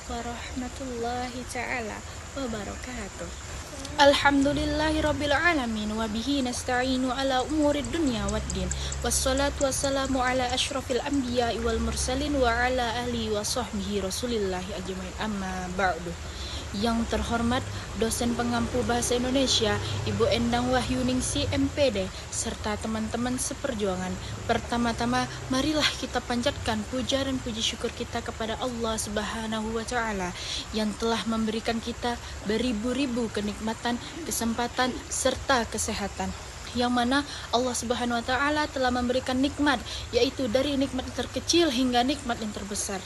warahmatullahi ta'ala wabarakatuh. Alhamdulillahirabbil alamin wa bihi nasta'inu ala umurid dunya waddin. Wassalatu wassalamu ala asyrafil anbiya'i wal mursalin wa ala ahli wa sahbihi rasulillahi ajmain. Amma ba'du. Yang terhormat dosen pengampu bahasa Indonesia Ibu Endang Wahyuningsi MPD serta teman-teman seperjuangan. Pertama-tama marilah kita panjatkan puja dan puji syukur kita kepada Allah Subhanahu wa taala yang telah memberikan kita beribu-ribu kenikmatan, kesempatan serta kesehatan, yang mana Allah Subhanahu wa taala telah memberikan nikmat, yaitu dari nikmat terkecil hingga nikmat yang terbesar,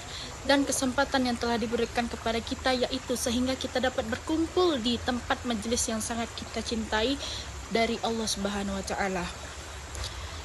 dan kesempatan yang telah diberikan kepada kita, yaitu sehingga kita dapat berkumpul di tempat majelis yang sangat kita cintai dari Allah Subhanahu wa taala,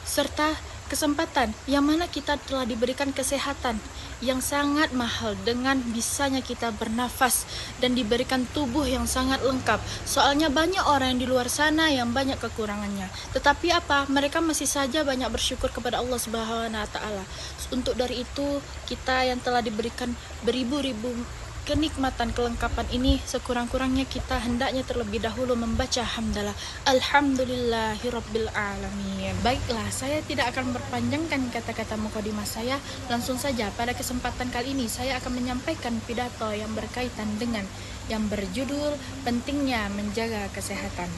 serta kesempatan yang mana kita telah diberikan kesehatan yang sangat mahal dengan bisanya kita bernafas dan diberikan tubuh yang sangat lengkap. Soalnya banyak orang yang di luar sana yang banyak kekurangannya, tetapi mereka masih saja banyak bersyukur kepada Allah Subhanahu wa taala. Untuk dari itu, kita yang telah diberikan beribu-ribu kenikmatan kelengkapan ini, sekurang-kurangnya kita hendaknya terlebih dahulu membaca hamdalah alhamdulillahirabbil alamin. Baiklah, saya tidak akan berpanjangkan kata-kata mukadimah saya. Langsung saja pada kesempatan kali ini saya akan menyampaikan pidato yang berkaitan dengan yang berjudul pentingnya menjaga kesehatan.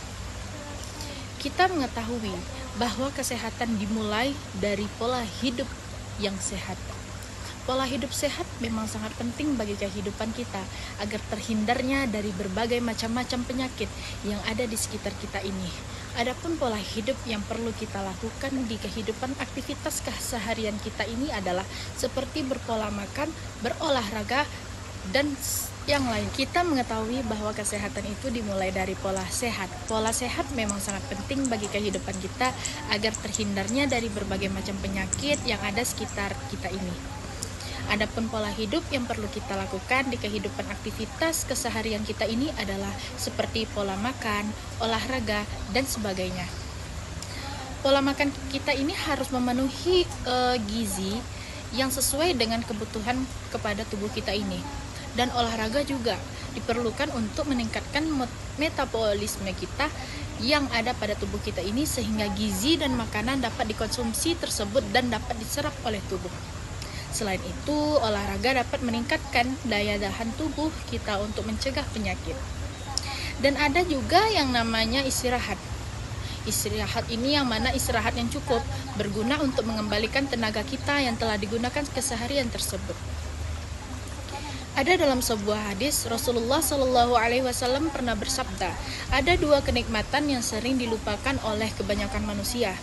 Kita mengetahui bahwa kesehatan dimulai dari pola hidup yang sehat. Pola hidup sehat memang sangat penting bagi kehidupan kita agar terhindarnya dari berbagai macam-macam penyakit yang ada di sekitar kita ini. Adapun pola hidup yang perlu kita lakukan di kehidupan aktivitas keseharian kita ini adalah seperti berpola makan, berolahraga, dan yang lain. Kita mengetahui bahwa kesehatan itu dimulai dari pola sehat. Pola sehat memang sangat penting bagi kehidupan kita agar terhindarnya dari berbagai macam penyakit yang ada sekitar kita ini. Adapun pola hidup yang perlu kita lakukan di kehidupan aktivitas keseharian kita ini adalah seperti pola makan, olahraga, dan sebagainya. Pola makan kita ini harus memenuhi gizi yang sesuai dengan kebutuhan kepada tubuh kita ini. Dan olahraga juga diperlukan untuk meningkatkan metabolisme kita yang ada pada tubuh kita ini, sehingga gizi dan makanan dapat dikonsumsi tersebut dan dapat diserap oleh tubuh. Selain itu, olahraga dapat meningkatkan daya tahan tubuh kita untuk mencegah penyakit. Dan ada juga yang namanya istirahat. Istirahat ini yang mana istirahat yang cukup berguna untuk mengembalikan tenaga kita yang telah digunakan keseharian tersebut. Ada dalam sebuah hadis, Rasulullah Shallallahu Alaihi Wasallam pernah bersabda, ada dua kenikmatan yang sering dilupakan oleh kebanyakan manusia,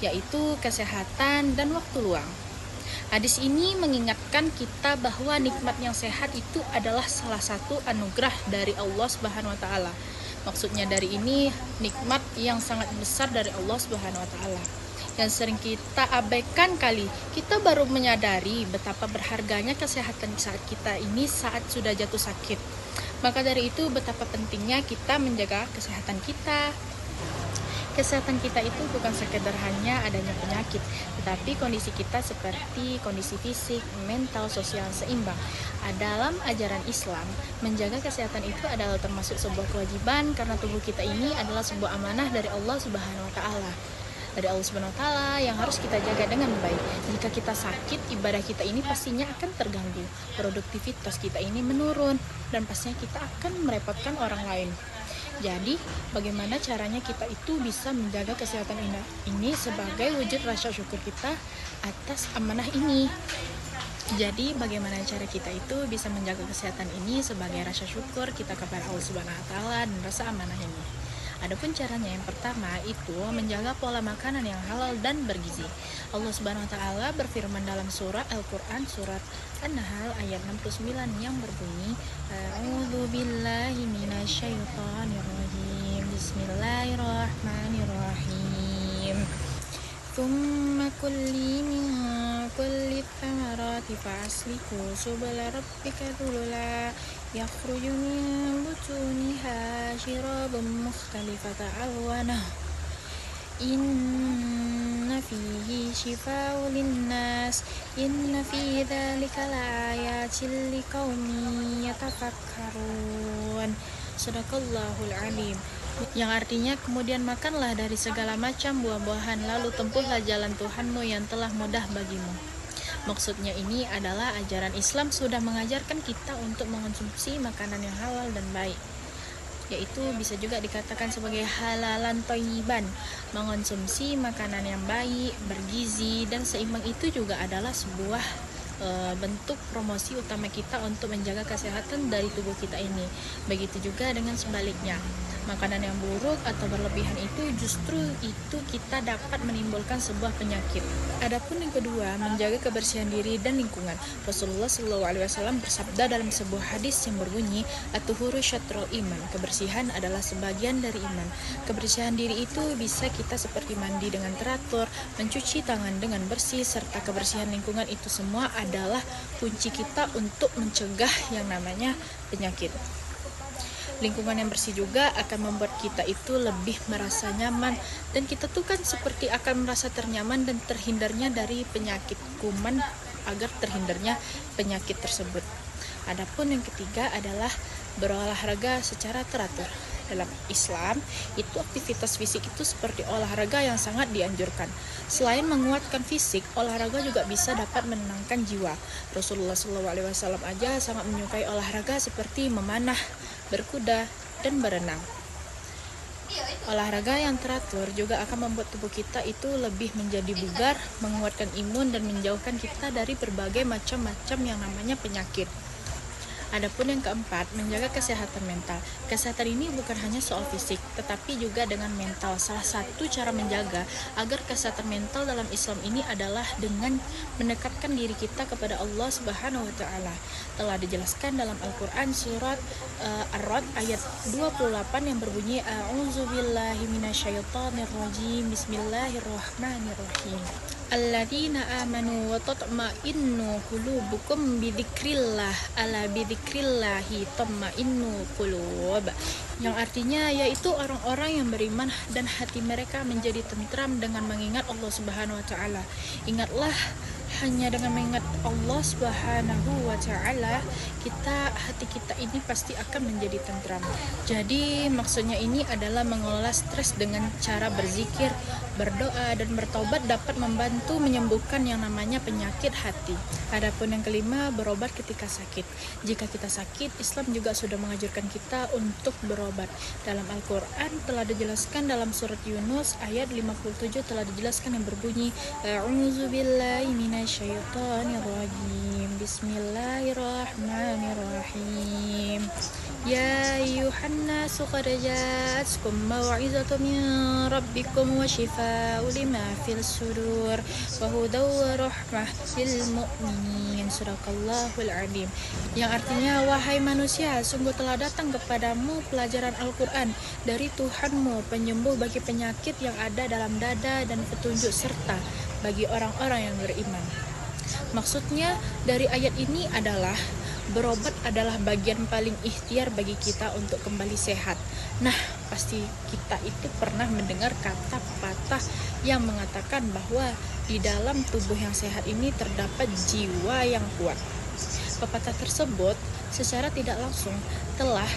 yaitu kesehatan dan waktu luang. Hadis ini mengingatkan kita bahwa nikmat yang sehat itu adalah salah satu anugerah dari Allah Subhanahu wa taala. Maksudnya dari ini nikmat yang sangat besar dari Allah Subhanahu wa taala yang sering kita abaikan kali. Kita baru menyadari betapa berharganya kesehatan saat kita ini saat sudah jatuh sakit. Maka dari itu betapa pentingnya kita menjaga kesehatan kita. Kesehatan kita itu bukan sekedar hanya adanya penyakit, tetapi kondisi kita seperti kondisi fisik, mental, sosial seimbang. Dalam ajaran Islam, menjaga kesehatan itu adalah termasuk sebuah kewajiban karena tubuh kita ini adalah sebuah amanah dari Allah Subhanahu wa taala. Dari Allah Subhanahu wa taala yang harus kita jaga dengan baik. Jika kita sakit, ibadah kita ini pastinya akan terganggu. Produktivitas kita ini menurun dan pastinya kita akan merepotkan orang lain. Jadi, bagaimana caranya kita itu bisa menjaga kesehatan ini sebagai wujud rasa syukur kita atas amanah ini. Jadi, bagaimana cara kita itu bisa menjaga kesehatan ini sebagai rasa syukur kita kepada Allah Subhanahu wa taala dan rasa amanah ini. Adapun caranya yang pertama itu menjaga pola makanan yang halal dan bergizi. Allah Subhanahu wa taala berfirman dalam surah Al-Qur'an surat An-Nahl ayat 69 yang berbunyi, A'udzu billahi minasyaitonir rajim. Bismillahirrahmanirrahim. Tsumma kulli min kulli thamarati fa'asliku subala rabbika dzulula yakhruju min butuniha syirabun mukhtalifatan alwanah inna inna fihi shifa'un linnas inna fi dzalika laayatin liqaumin yatafakkarun. Shadaqallahul alim. Yang artinya, kemudian makanlah dari segala macam buah-buahan, lalu tempuhlah jalan Tuhanmu yang telah mudah bagimu. Maksudnya ini adalah ajaran Islam sudah mengajarkan kita untuk mengonsumsi makanan yang halal dan baik, yaitu bisa juga dikatakan sebagai halalan thayyiban. Mengonsumsi makanan yang baik, bergizi, dan seimbang itu juga adalah sebuah bentuk promosi utama kita untuk menjaga kesehatan dari tubuh kita ini. Begitu juga dengan sebaliknya, makanan yang buruk atau berlebihan itu justru itu kita dapat menimbulkan sebuah penyakit. Adapun yang kedua, menjaga kebersihan diri dan lingkungan. Rasulullah SAW bersabda dalam sebuah hadis yang berbunyi, "At-tuhuru syatrul iman." Kebersihan adalah sebagian dari iman. Kebersihan diri itu bisa kita seperti mandi dengan teratur, mencuci tangan dengan bersih, serta kebersihan lingkungan itu semua adalah kunci kita untuk mencegah yang namanya penyakit. Lingkungan yang bersih juga akan membuat kita itu lebih merasa nyaman, dan kita tuh kan seperti akan merasa ternyaman dan terhindarnya dari penyakit kuman agar terhindarnya penyakit tersebut. Adapun yang ketiga adalah berolahraga secara teratur. Dalam Islam, itu aktivitas fisik itu seperti olahraga yang sangat dianjurkan. Selain menguatkan fisik, olahraga juga bisa dapat menenangkan jiwa. Rasulullah SAW aja sangat menyukai olahraga seperti memanah, berkuda, dan berenang. Olahraga yang teratur juga akan membuat tubuh kita itu lebih menjadi bugar, menguatkan imun, dan menjauhkan kita dari berbagai macam-macam yang namanya penyakit. Adapun yang keempat, menjaga kesehatan mental. Kesehatan ini bukan hanya soal fisik, tetapi juga dengan mental. Salah satu cara menjaga agar kesehatan mental dalam Islam ini adalah dengan mendekatkan diri kita kepada Allah Subhanahu wa taala. Telah dijelaskan dalam Al-Qur'an surat Ar-Ra'd ayat 28 yang berbunyi, "A'udzubillahi minasyaitonirrajim. Bismillahirrahmanirrahim. Alladzina amanu wa tatma'innu qulubukum bidzikrillah ala bidzikrillahi tatma'innu qulub." Yang artinya yaitu orang-orang yang beriman dan hati mereka menjadi tentram dengan mengingat Allah Subhanahu wa taala. Ingatlah, hanya dengan mengingat Allah Subhanahu wa taala, hati kita ini pasti akan menjadi tentram. Jadi maksudnya ini adalah mengelola stres dengan cara berzikir, berdoa, dan bertaubat dapat membantu menyembuhkan yang namanya penyakit hati. Adapun yang kelima, berobat ketika sakit. Jika kita sakit, Islam juga sudah mengajarkan kita untuk berobat. Dalam Al-Quran telah dijelaskan dalam surat Yunus ayat 57 telah dijelaskan yang berbunyi, "A'udzubillahi minasyaitonirrajim. Bismillahirrahmanirrahim. Ya ayyuhan nasu qad ja'atkum mau'izatun min rabbikum wa shifaa'un lima fil sudur wa hudaw wa rahmah lil mu'minin." Shadaqallahul alim. Yang artinya, wahai manusia, sungguh telah datang kepadamu pelajaran Al-Quran dari Tuhanmu, penyembuh bagi penyakit yang ada dalam dada, dan petunjuk serta bagi orang-orang yang beriman. Maksudnya dari ayat ini adalah berobat adalah bagian paling ikhtiar bagi kita untuk kembali sehat. Nah, pasti kita itu pernah mendengar kata pepatah yang mengatakan bahwa di dalam tubuh yang sehat ini terdapat jiwa yang kuat. Pepatah tersebut secara tidak langsung telah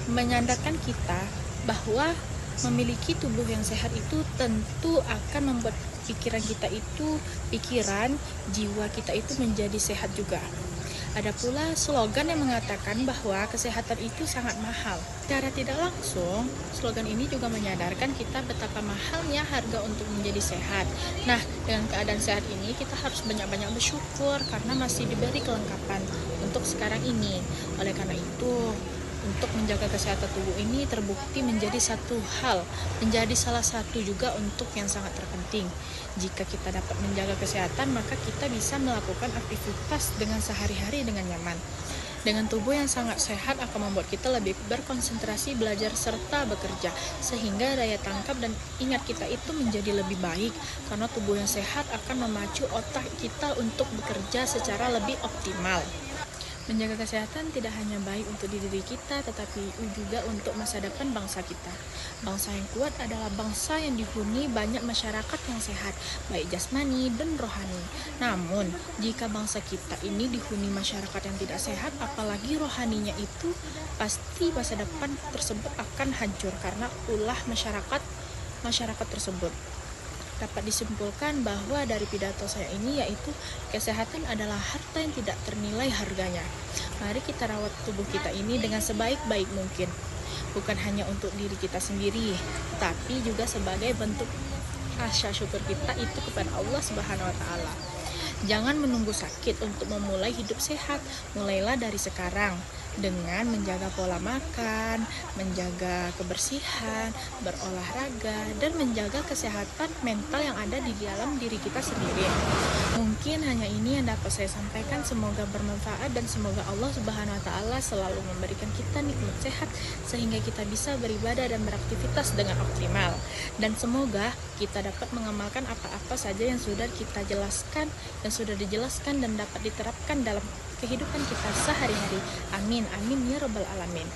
menyandarkan kita bahwa memiliki tubuh yang sehat itu tentu akan membuat pikiran, jiwa kita itu menjadi sehat juga. Ada pula slogan yang mengatakan bahwa kesehatan itu sangat mahal. Secara tidak langsung, slogan ini juga menyadarkan kita betapa mahalnya harga untuk menjadi sehat. Nah, dengan keadaan sehat ini kita harus banyak-banyak bersyukur karena masih diberi kelengkapan untuk sekarang ini. Oleh karena itu, untuk menjaga kesehatan tubuh ini terbukti menjadi menjadi salah satu juga untuk yang sangat terpenting. Jika kita dapat menjaga kesehatan, maka kita bisa melakukan aktivitas dengan sehari-hari dengan nyaman. Dengan tubuh yang sangat sehat akan membuat kita lebih berkonsentrasi belajar serta bekerja, sehingga daya tangkap dan ingat kita itu menjadi lebih baik, karena tubuh yang sehat akan memacu otak kita untuk bekerja secara lebih optimal. Menjaga kesehatan tidak hanya baik untuk diri kita, tetapi juga untuk masa depan bangsa kita. Bangsa yang kuat adalah bangsa yang dihuni banyak masyarakat yang sehat, baik jasmani dan rohani. Namun, jika bangsa kita ini dihuni masyarakat yang tidak sehat, apalagi rohaninya itu, pasti masa depan tersebut akan hancur karena ulah masyarakat tersebut. Dapat disimpulkan bahwa dari pidato saya ini yaitu kesehatan adalah harta yang tidak ternilai harganya. Mari kita rawat tubuh kita ini dengan sebaik-baik mungkin. Bukan hanya untuk diri kita sendiri, tapi juga sebagai bentuk rasa syukur kita itu kepada Allah Subhanahu wa taala. Jangan menunggu sakit untuk memulai hidup sehat. Mulailah dari sekarang dengan menjaga pola makan, menjaga kebersihan, berolahraga, dan menjaga kesehatan mental yang ada di dalam diri kita sendiri. Mungkin hanya ini yang dapat saya sampaikan. Semoga bermanfaat dan semoga Allah Subhanahu wa taala selalu memberikan kita nikmat sehat sehingga kita bisa beribadah dan beraktivitas dengan optimal. Dan semoga kita dapat mengamalkan apa-apa saja yang sudah kita jelaskan dan sudah dijelaskan dan dapat diterapkan dalam kehidupan kita sehari-hari. Amin, amin ya rabbal alamin.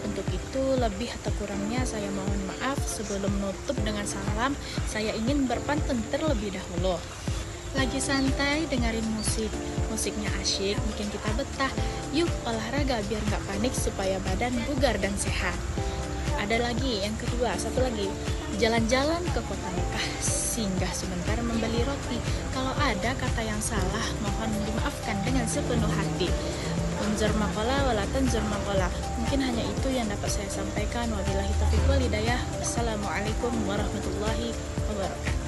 Untuk itu lebih atau kurangnya saya mohon maaf. Sebelum menutup dengan salam, saya ingin berpantun terlebih dahulu. Lagi santai dengerin musiknya asyik bikin kita betah. Yuk olahraga biar gak panik supaya badan bugar dan sehat. Ada lagi yang kedua, satu lagi, jalan-jalan ke kota Mekah, singgah sebentar membeli roti. Kalau ada kata yang salah, mohon dimaafkan dengan sepenuh hati. Unzur maqala wala tanzur maqala. Mungkin hanya itu yang dapat saya sampaikan. Wabillahi taufiq wal hidayah. Wassalamualaikum warahmatullahi wabarakatuh.